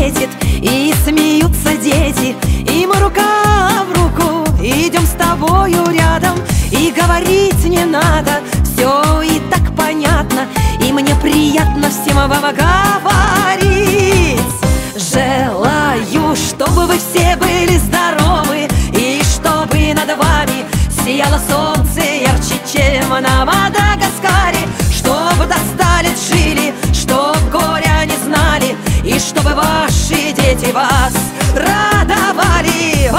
светит, и смеются дети, и мы рука в руку идем с тобою рядом. И говорить не надо, все и так понятно, и мне приятно всем вам говорить. Желаю, чтобы вы все были здоровы, и чтобы над вами сияло солнце ярче, чем на Мадагаскаре. Чтобы до 100 лет жили, чтоб горя не знали, и чтобы ваши дети вас радовали.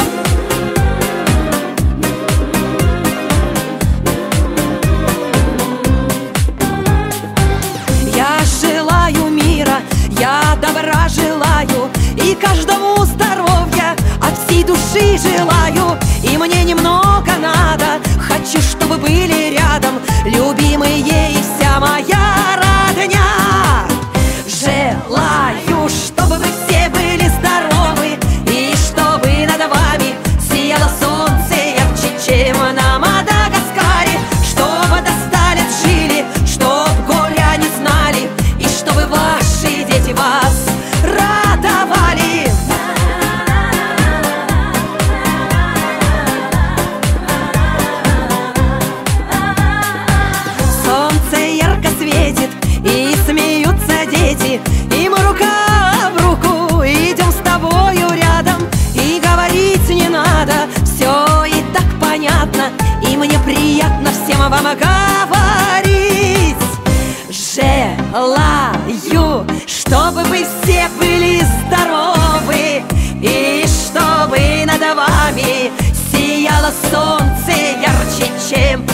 Я желаю мира, я добра желаю, и каждому здоровья от всей души желаю. И мне немного надо, хочу, чтобы были рядом любимые и вся моя родня. Желаю, чтобы вы все были здоровы, и чтобы над вами сияло солнце ярче, чем на Мадагаскаре. Чтобы до 100 лет жили, чтоб горя не знали, и чтобы ваши дети вас радовали. Солнце ярко светит, и смеются дети, и мы рука в руку идем с тобою рядом. И говорить не надо, все и так понятно, и мне приятно всем вам говорить. Желаю, чтобы вы все были здоровы, и чтобы над вами сияло солнце ярче, чем